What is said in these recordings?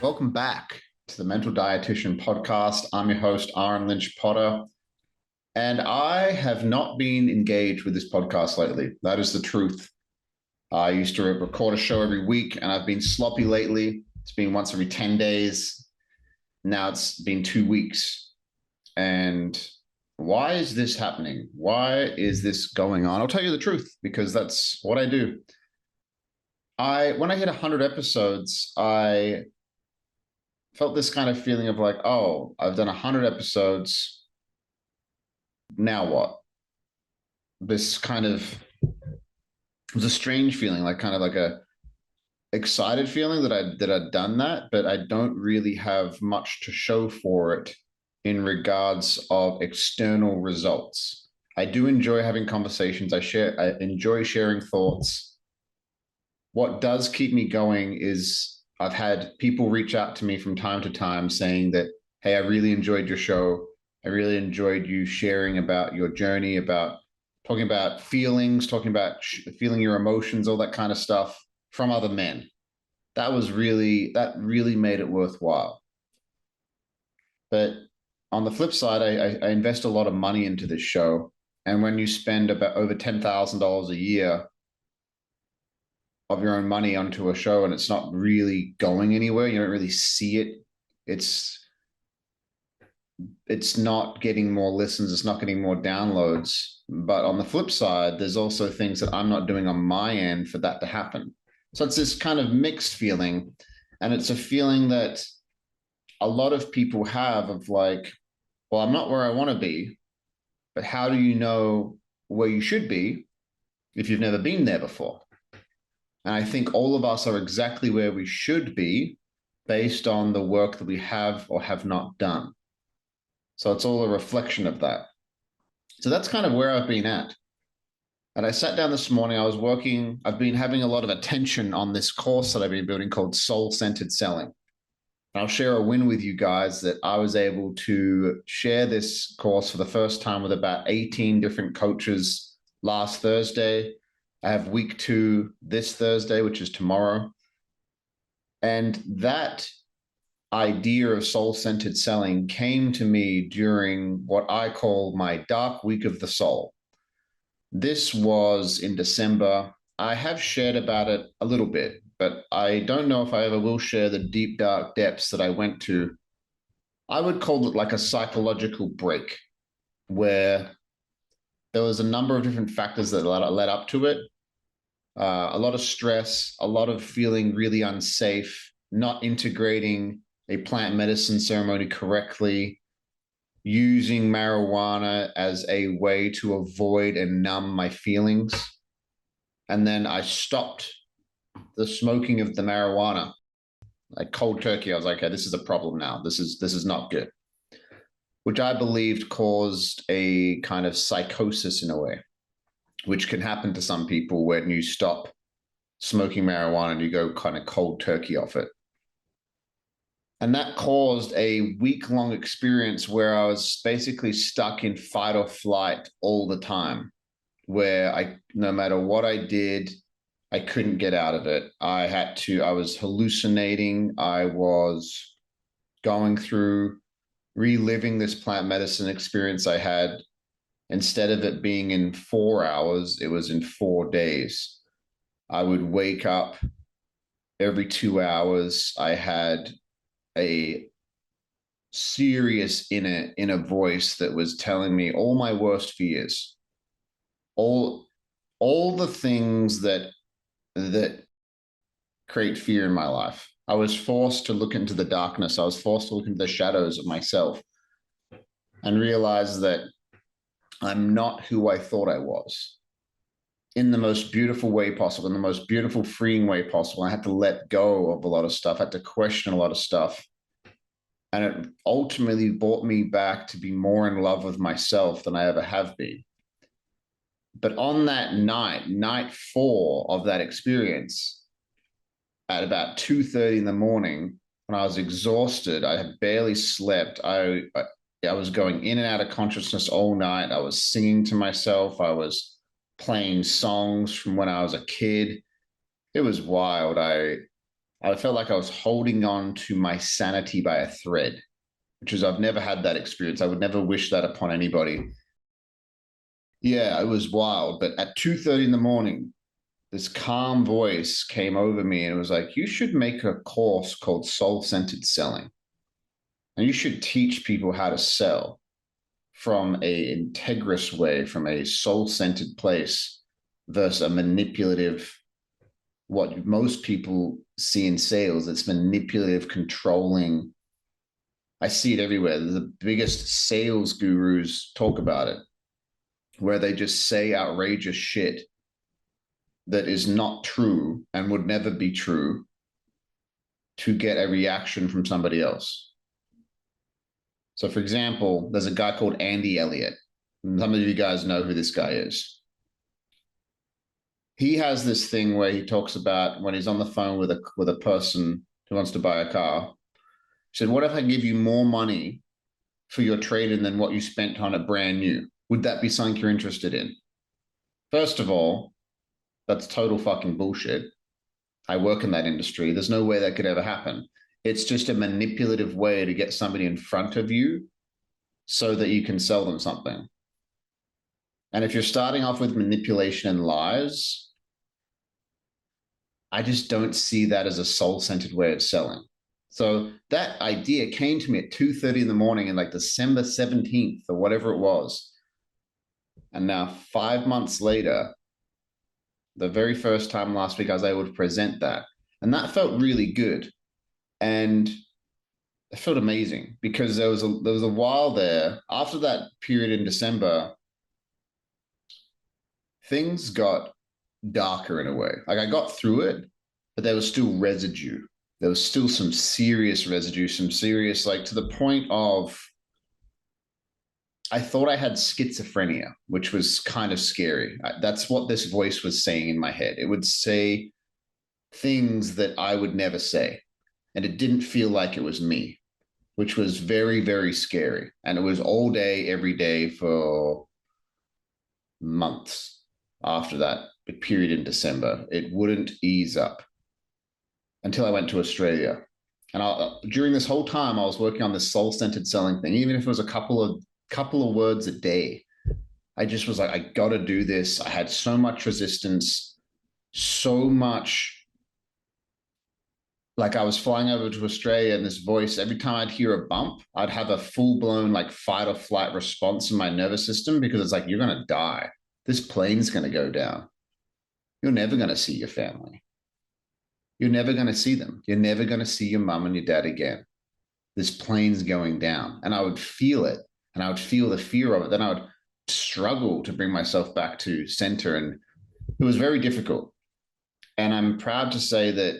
Welcome back to the Mental Dietitian Podcast. I'm your host, Ahren Lynch-Potter, and I have not been engaged with this podcast lately. That is the truth. I used to record a show every week, and I've been sloppy lately. It's been once every 10 days. Now it's been 2 weeks. And why is this happening? Why is this going on? I'll tell you the truth, because that's what I do. When I hit 100 episodes, I felt this kind of feeling of like, oh, I've done 100 episodes. Now what? This kind of was a strange feeling, like kind of like a excited feeling that I'd done that, but I don't really have much to show for it in regards of external results. I do enjoy having conversations. I enjoy sharing thoughts. What does keep me going is I've had people reach out to me from time to time saying that, hey, I really enjoyed your show. I really enjoyed you sharing about your journey, about talking about feelings, talking about feeling your emotions, all that kind of stuff from other men. That really made it worthwhile. But on the flip side, I invest a lot of money into this show. And when you spend about over $10,000 a year of your own money onto a show and it's not really going anywhere, you don't really see it. It's not getting more listens, it's not getting more downloads. But on the flip side, there's also things that I'm not doing on my end for that to happen. So it's this kind of mixed feeling. And it's a feeling that a lot of people have of like, well, I'm not where I want to be, but how do you know where you should be if you've never been there before? And I think all of us are exactly where we should be based on the work that we have or have not done. So it's all a reflection of that. So that's kind of where I've been at. And I sat down this morning, I've been having a lot of attention on this course that I've been building called Soul-Centered Selling. I'll share a win with you guys that I was able to share this course for the first time with about 18 different coaches last Thursday. I have week 2 this Thursday, which is tomorrow. And that idea of soul-centered selling came to me during what I call my dark week of the soul. This was in December. I have shared about it a little bit, but I don't know if I ever will share the deep, dark depths that I went to. I would call it like a psychological break where there was a number of different factors that led up to it. A lot of stress, a lot of feeling really unsafe, not integrating a plant medicine ceremony correctly, using marijuana as a way to avoid and numb my feelings. And then I stopped the smoking of the marijuana, like cold turkey. I was like, okay, this is a problem now. This is not good, which I believed caused a kind of psychosis in a way, which can happen to some people when you stop smoking marijuana and you go kind of cold turkey off it. And that caused a week-long experience where I was basically stuck in fight or flight all the time, where no matter what I did, I couldn't get out of it. I was hallucinating. I was going through reliving this plant medicine experience I had. Instead of it being in 4 hours, it was in 4 days. I would wake up every 2 hours. I had a serious inner voice that was telling me all my worst fears, all the things that create fear in my life. I was forced to look into the darkness. I was forced to look into the shadows of myself and realize that I'm not who I thought I was, in the most beautiful way possible, in the most beautiful, freeing way possible. I had to let go of a lot of stuff. I had to question a lot of stuff. And it ultimately brought me back to be more in love with myself than I ever have been. But on that night 4 of that experience, at about 2:30 in the morning, when I was exhausted, I had barely slept. I was going in and out of consciousness all night. I was singing to myself. I was playing songs from when I was a kid. It was wild. I felt like I was holding on to my sanity by a thread, which is I've never had that experience. I would never wish that upon anybody. Yeah, it was wild. But at 2:30 in the morning, this calm voice came over me and it was like, you should make a course called soul-centered selling. And you should teach people how to sell from a integrous way, from a soul-centered place versus a manipulative, what most people see in sales. It's manipulative, controlling. I see it everywhere. The biggest sales gurus talk about it, where they just say outrageous shit that is not true and would never be true to get a reaction from somebody else. So, for example, there's a guy called Andy Elliott. Some of you guys know who this guy is. He has this thing where he talks about when he's on the phone with a person who wants to buy a car. He said, what if I give you more money for your trade-in than what you spent on it brand new? Would that be something you're interested in? First of all, that's total fucking bullshit. I work in that industry. There's no way that could ever happen. It's just a manipulative way to get somebody in front of you so that you can sell them something. And if you're starting off with manipulation and lies, I just don't see that as a soul-centered way of selling. So that idea came to me at 2:30 in the morning in like December 17th or whatever it was. And now 5 months later, the very first time last week, I was able to present that. And that felt really good. And it felt amazing because there was a while there after that period in December, things got darker in a way. Like I got through it, but there was still residue. There was still some serious residue, some serious, like to the point of I thought I had schizophrenia, which was kind of scary. That's what this voice was saying in my head. It would say things that I would never say. And it didn't feel like it was me, which was very, very scary. And it was all day, every day for months after that period in December. It wouldn't ease up until I went to Australia. And during this whole time, I was working on this soul-centered selling thing, even if it was a couple of words a day. I just was like, I got to do this. I had so much resistance, so much. Like I was flying over to Australia and this voice, every time I'd hear a bump, I'd have a full-blown like fight or flight response in my nervous system because it's like, you're going to die. This plane's going to go down. You're never going to see your family. You're never going to see them. You're never going to see your mom and your dad again. This plane's going down. And I would feel it. And I would feel the fear of it. Then I would struggle to bring myself back to center. And it was very difficult. And I'm proud to say that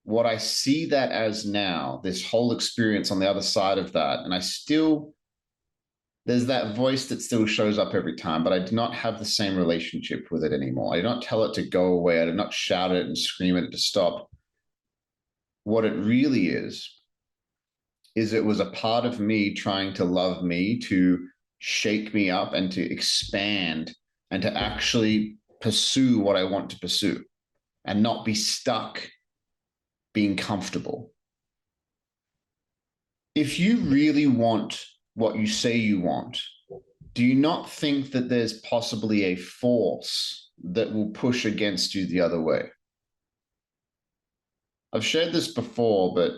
what I see that as now, this whole experience on the other side of that, and there's that voice that still shows up every time, but I do not have the same relationship with it anymore. I do not tell it to go away. I do not shout at it and scream at it to stop. What it really is it was a part of me trying to love me, to shake me up and to expand and to actually pursue what I want to pursue and not be stuck being comfortable. If you really want what you say you want, do you not think that there's possibly a force that will push against you the other way? I've shared this before, but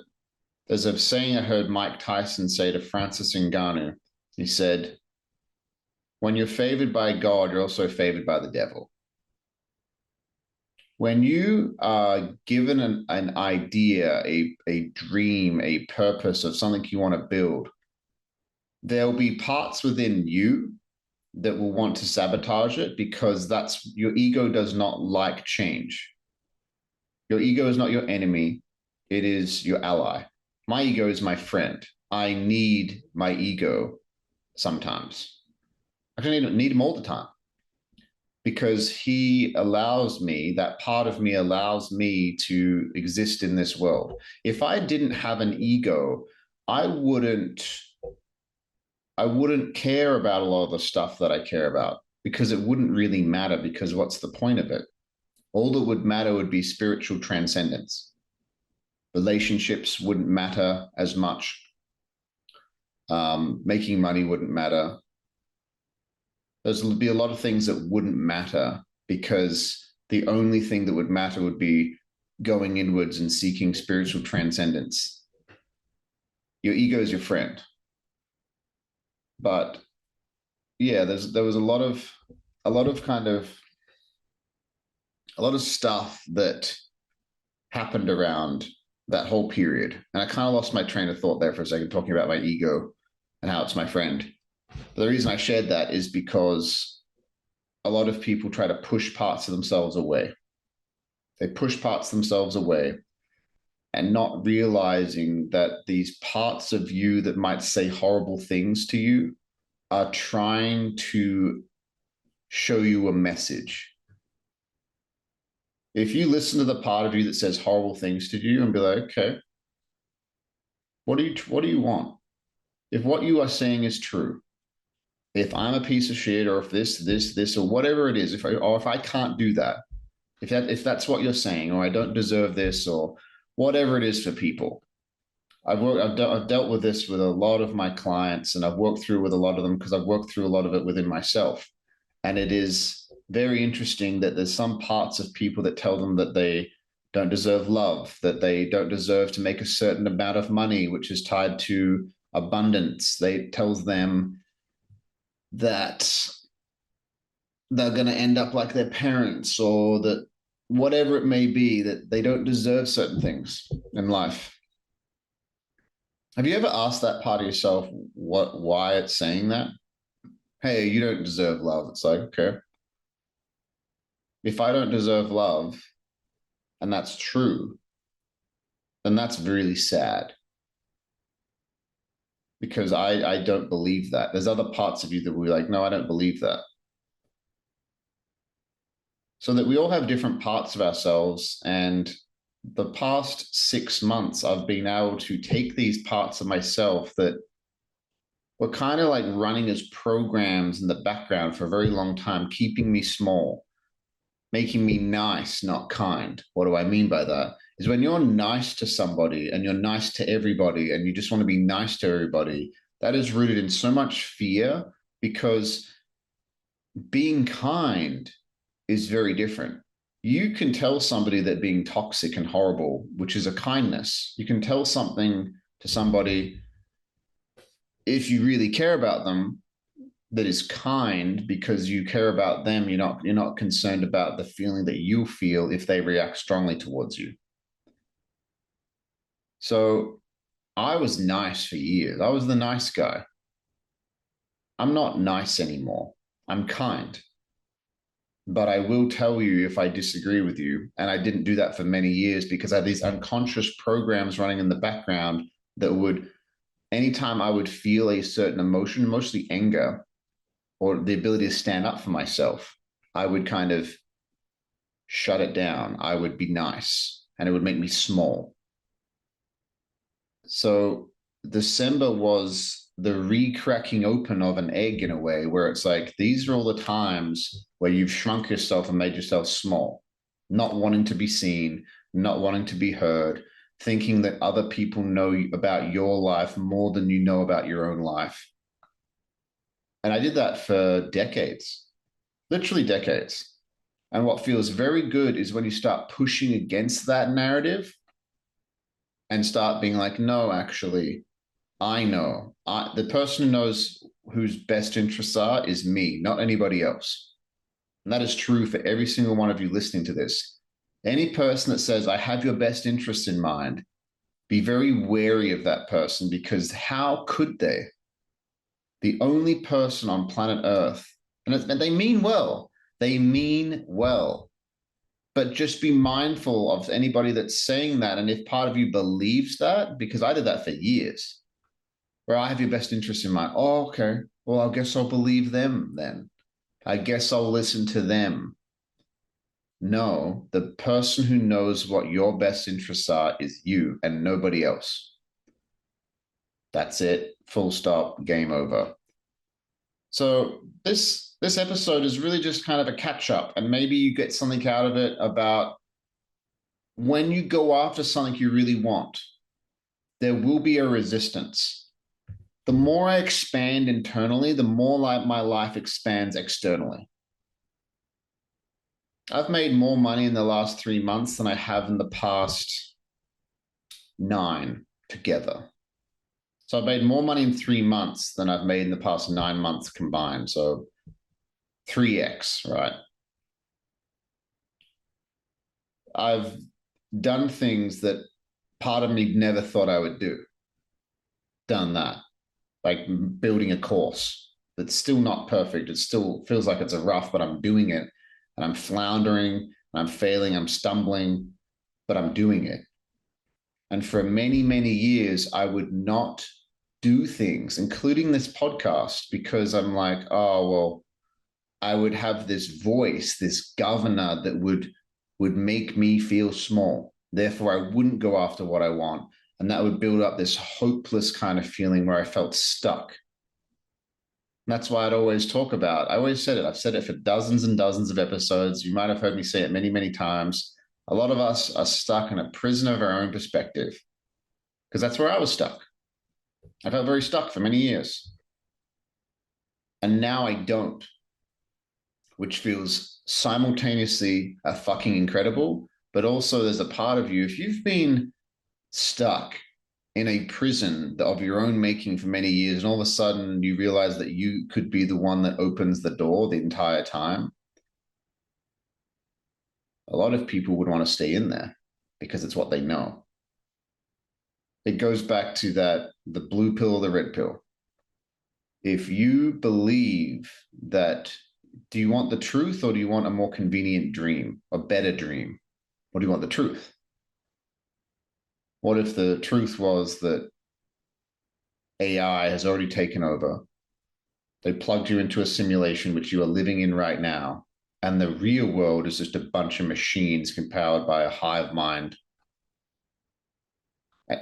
there's a saying I heard Mike Tyson say to Francis Ngannou. He said, when you're favored by God, you're also favored by the devil. When you are given an idea, a dream, a purpose of something you want to build, there'll be parts within you that will want to sabotage it because your ego does not like change. Your ego is not your enemy. It is your ally. My ego is my friend. I need my ego sometimes. I don't need him all the time because he allows me, that part of me allows me to exist in this world. If I didn't have an ego, I wouldn't care about a lot of the stuff that I care about because it wouldn't really matter because what's the point of it? All that would matter would be spiritual transcendence. Relationships wouldn't matter as much. Making money wouldn't matter. There'll be a lot of things that wouldn't matter because the only thing that would matter would be going inwards and seeking spiritual transcendence. Your ego is your friend. But yeah, there was a lot of stuff that happened around that whole period. And I kind of lost my train of thought there for a second, talking about my ego and how it's my friend. But the reason I shared that is because a lot of people try to push parts of themselves away. They push parts of themselves away and not realizing that these parts of you that might say horrible things to you are trying to show you a message. If you listen to the part of you that says horrible things to you and be like, okay, what do you want? If what you are saying is true, if I'm a piece of shit, or if this, or whatever it is, if I can't do that, if that's what you're saying, or I don't deserve this, or whatever it is for people. I've dealt with this with a lot of my clients, and I've worked through with a lot of them because I've worked through a lot of it within myself. And it is very interesting that there's some parts of people that tell them that they don't deserve love, that they don't deserve to make a certain amount of money, which is tied to abundance. They tells them that they're going to end up like their parents, or that whatever it may be, that they don't deserve certain things in life. Have you ever asked that part of yourself why it's saying that? Hey, you don't deserve love. It's like, okay. If I don't deserve love, and that's true, then that's really sad. Because I don't believe that. There's other parts of you that will be like, no, I don't believe that. So that we all have different parts of ourselves. And the past 6 months, I've been able to take these parts of myself that were kind of like running as programs in the background for a very long time, keeping me small, making me nice, not kind. What do I mean by that? Is when you're nice to somebody and you're nice to everybody and you just want to be nice to everybody, that is rooted in so much fear, because being kind is very different. You can tell somebody that being toxic and horrible, which is a kindness. You can tell something to somebody, if you really care about them, that is kind because you care about them. You're not concerned about the feeling that you feel if they react strongly towards you. So I was nice for years. I was the nice guy. I'm not nice anymore. I'm kind. But I will tell you if I disagree with you. And I didn't do that for many years because I had these unconscious programs running in the background that would, anytime I would feel a certain emotion, mostly anger, or the ability to stand up for myself, I would kind of shut it down. I would be nice, and it would make me small. So December was the re-cracking open of an egg in a way, where it's like, these are all the times where you've shrunk yourself and made yourself small, not wanting to be seen, not wanting to be heard, thinking that other people know about your life more than you know about your own life. And I did that for decades, literally decades. And what feels very good is when you start pushing against that narrative and start being like, no, actually, I know. The person who knows whose best interests are is me, not anybody else. And that is true for every single one of you listening to this. Any person that says, I have your best interests in mind, be very wary of that person, because how could they? The only person on planet Earth, and they mean well, but just be mindful of anybody that's saying that. And if part of you believes that, because I did that for years, where I have your best interest in mind. Oh, okay. Well, I guess I'll believe them then. I guess I'll listen to them. No, the person who knows what your best interests are is you and nobody else. That's it. Full stop. Game over. So this this episode is really just kind of a catch up, and maybe you get something out of it about when you go after something you really want, there will be a resistance. The more I expand internally, the more like my life expands externally. I've made more money in the last 3 months than I have in the past 9 together. So I've made more money in 3 months than I've made in the past 9 months combined. So 3x, right? I've done things that part of me never thought I would do. Done that, like building a course that's still not perfect. It still feels like it's a rough, but I'm doing it. And I'm floundering, and I'm failing, I'm stumbling, but I'm doing it. And for many, many years, I would not do things, including this podcast, because I'm like, oh, well, I would have this voice, this governor that would make me feel small. Therefore, I wouldn't go after what I want. And that would build up this hopeless kind of feeling where I felt stuck. And that's why I'd always talk about, I always said it. I've said it for dozens and dozens of episodes. You might have heard me say it many, many times. A lot of us are stuck in a prison of our own perspective, because that's where I was stuck. I felt very stuck for many years. And now I don't, which feels simultaneously a fucking incredible, but also there's a part of you, if you've been stuck in a prison of your own making for many years, and all of a sudden you realize that you could be the one that opens the door the entire time, a lot of people would want to stay in there because it's what they know. It goes back to that, the blue pill or the red pill. If you believe that, do you want the truth or do you want a more convenient dream, a better dream? Or do you want the truth? What if the truth was that AI has already taken over? They plugged you into a simulation which you are living in right now, and the real world is just a bunch of machines powered by a hive mind.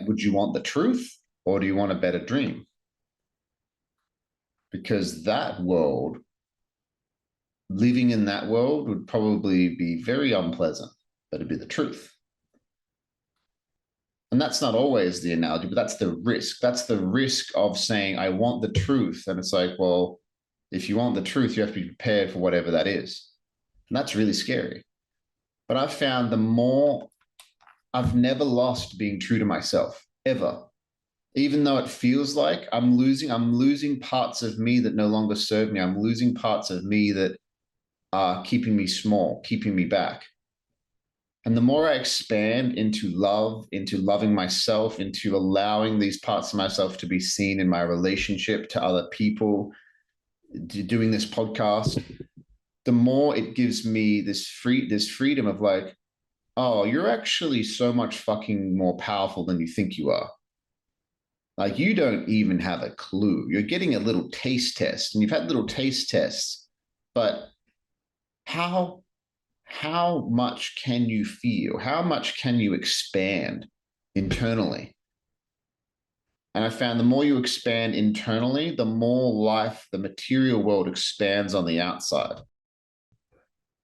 Would you want the truth or do you want a better dream? Because that world, living in that world would probably be very unpleasant, but it'd be the truth. And that's not always the analogy, but that's the risk. That's the risk of saying, I want the truth. And it's like, well, if you want the truth, you have to be prepared for whatever that is. And that's really scary. But I've found the more, I've never lost being true to myself, ever. Even though it feels like I'm losing parts of me that no longer serve me. I'm losing parts of me that are keeping me small, keeping me back. And the more I expand into love, into loving myself, into allowing these parts of myself to be seen in my relationship to other people, doing this podcast, the more it gives me this freedom of like, oh, you're actually so much fucking more powerful than you think you are. Like, you don't even have a clue. You're getting a little taste test, and you've had little taste tests, but how much can you feel? How much can you expand internally? And I found the more you expand internally, the more life, the material world expands on the outside.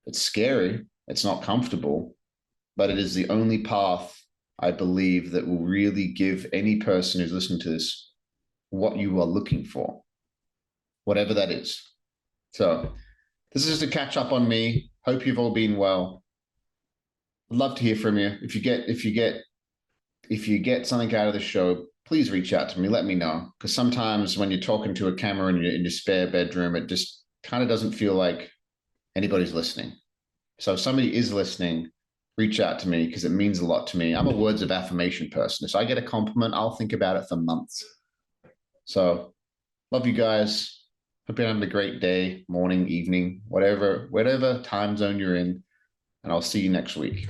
It's scary. It's not comfortable, but it is the only path, I believe, that will really give any person who's listening to this what you are looking for, whatever that is. So this is just a catch up on me. Hope you've all been well. I'd love to hear from you. If you get something out of the show, please reach out to me. Let me know. Because sometimes when you're talking to a camera in your spare bedroom, it just kind of doesn't feel like anybody's listening. So if somebody is listening, reach out to me because it means a lot to me. I'm a words of affirmation person. If I get a compliment, I'll think about it for months. So love you guys. Hope you're having a great day, morning, evening, whatever time zone you're in. And I'll see you next week.